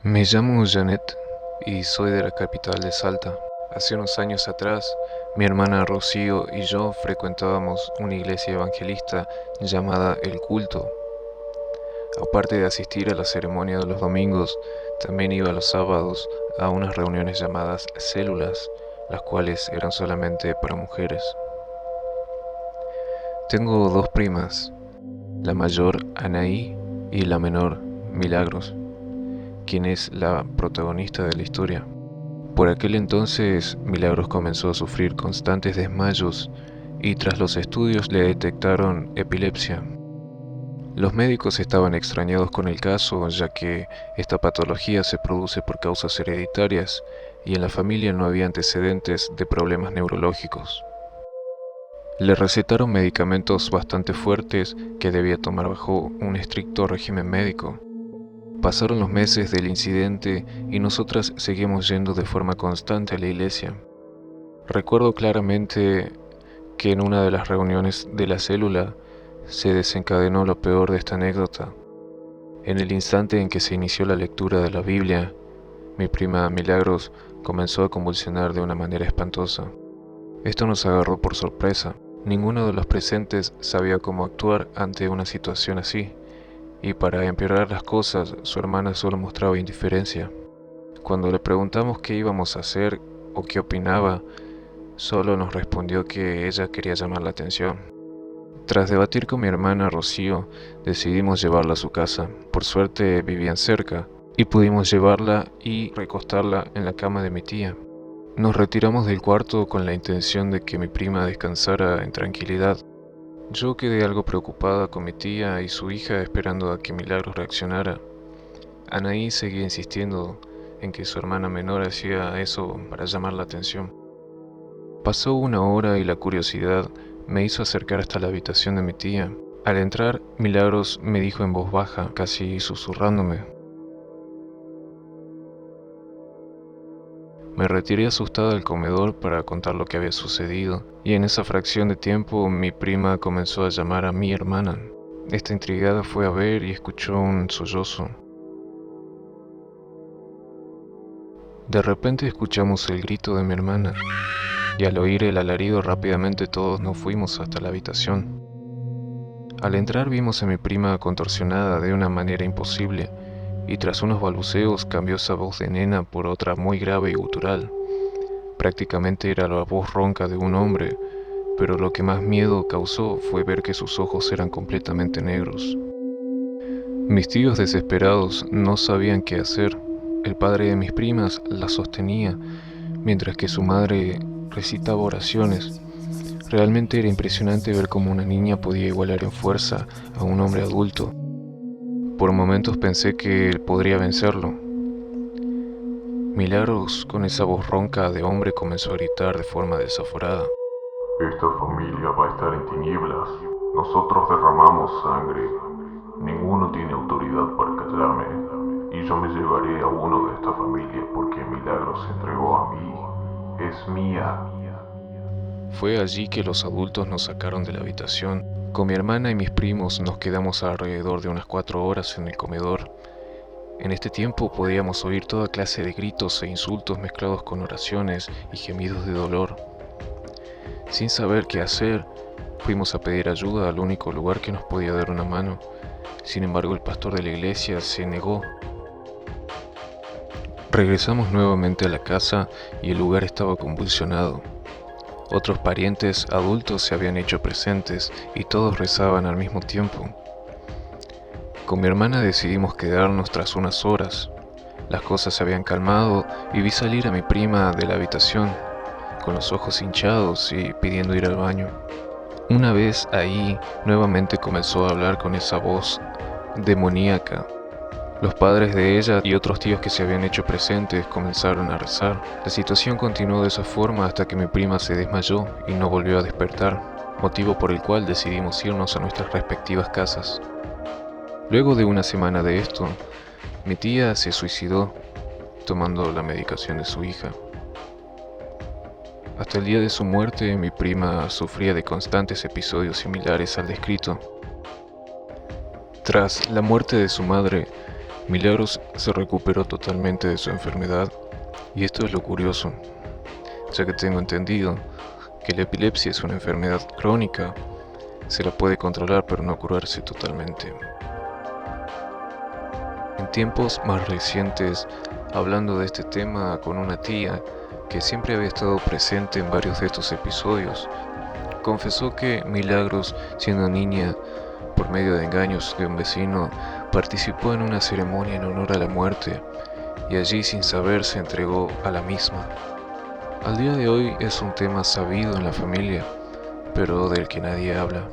Me llamo Janet y soy de la capital de Salta. Hace unos años atrás, mi hermana Rocío y yo frecuentábamos una iglesia evangelista llamada El Culto. Aparte de asistir a la ceremonia de los domingos, también iba los sábados a unas reuniones llamadas células, las cuales eran solamente para mujeres. Tengo dos primas, la mayor Anaí y la menor Milagros, quien es la protagonista de la historia. Por aquel entonces, Milagros comenzó a sufrir constantes desmayos y tras los estudios le detectaron epilepsia. Los médicos estaban extrañados con el caso, ya que esta patología se produce por causas hereditarias y en la familia no había antecedentes de problemas neurológicos. Le recetaron medicamentos bastante fuertes que debía tomar bajo un estricto régimen médico. Pasaron los meses del incidente y nosotras seguimos yendo de forma constante a la iglesia. Recuerdo claramente que en una de las reuniones de la célula se desencadenó lo peor de esta anécdota. En el instante en que se inició la lectura de la Biblia, mi prima Milagros comenzó a convulsionar de una manera espantosa. Esto nos agarró por sorpresa. Ninguno de los presentes sabía cómo actuar ante una situación así. Y para empeorar las cosas, su hermana solo mostraba indiferencia. Cuando le preguntamos qué íbamos a hacer o qué opinaba, solo nos respondió que ella quería llamar la atención. Tras debatir con mi hermana Rocío, decidimos llevarla a su casa. Por suerte vivían cerca y pudimos llevarla y recostarla en la cama de mi tía. Nos retiramos del cuarto con la intención de que mi prima descansara en tranquilidad. Yo quedé algo preocupada con mi tía y su hija esperando a que Milagros reaccionara. Anaí seguía insistiendo en que su hermana menor hacía eso para llamar la atención. Pasó una hora y la curiosidad me hizo acercar hasta la habitación de mi tía. Al entrar, Milagros me dijo en voz baja, casi susurrándome. Me retiré asustada al comedor para contar lo que había sucedido, y en esa fracción de tiempo mi prima comenzó a llamar a mi hermana. Esta intrigada fue a ver y escuchó un sollozo. De repente escuchamos el grito de mi hermana, y al oír el alarido rápidamente todos nos fuimos hasta la habitación. Al entrar vimos a mi prima contorsionada de una manera imposible, y tras unos balbuceos cambió esa voz de nena por otra muy grave y gutural. Prácticamente era la voz ronca de un hombre, pero lo que más miedo causó fue ver que sus ojos eran completamente negros. Mis tíos desesperados no sabían qué hacer. El padre de mis primas la sostenía, mientras que su madre recitaba oraciones. Realmente era impresionante ver cómo una niña podía igualar en fuerza a un hombre adulto. Por momentos pensé que él podría vencerlo. Milagros, con esa voz ronca de hombre, comenzó a gritar de forma desaforada. Esta familia va a estar en tinieblas. Nosotros derramamos sangre. Ninguno tiene autoridad para callarme. Y yo me llevaré a uno de esta familia porque Milagros se entregó a mí. Es mía. Fue allí que los adultos nos sacaron de la habitación. Con mi hermana y mis primos nos quedamos alrededor de unas 4 horas en el comedor. En este tiempo podíamos oír toda clase de gritos e insultos mezclados con oraciones y gemidos de dolor. Sin saber qué hacer, fuimos a pedir ayuda al único lugar que nos podía dar una mano. Sin embargo, el pastor de la iglesia se negó. Regresamos nuevamente a la casa y el lugar estaba convulsionado. Otros parientes adultos se habían hecho presentes y todos rezaban al mismo tiempo. Con mi hermana decidimos quedarnos tras unas horas. Las cosas se habían calmado y vi salir a mi prima de la habitación, con los ojos hinchados y pidiendo ir al baño. Una vez ahí, nuevamente comenzó a hablar con esa voz demoníaca. Los padres de ella y otros tíos que se habían hecho presentes comenzaron a rezar. La situación continuó de esa forma hasta que mi prima se desmayó y no volvió a despertar, motivo por el cual decidimos irnos a nuestras respectivas casas. Luego de una semana de esto, mi tía se suicidó tomando la medicación de su hija. Hasta el día de su muerte, mi prima sufría de constantes episodios similares al descrito. Tras la muerte de su madre, Milagros se recuperó totalmente de su enfermedad, y esto es lo curioso, ya que tengo entendido que la epilepsia es una enfermedad crónica, se la puede controlar pero no curarse totalmente. En tiempos más recientes, hablando de este tema con una tía que siempre había estado presente en varios de estos episodios, confesó que Milagros, siendo niña, por medio de engaños de un vecino, participó en una ceremonia en honor a la muerte y allí sin saber se entregó a la misma. Al día de hoy es un tema sabido en la familia, pero del que nadie habla.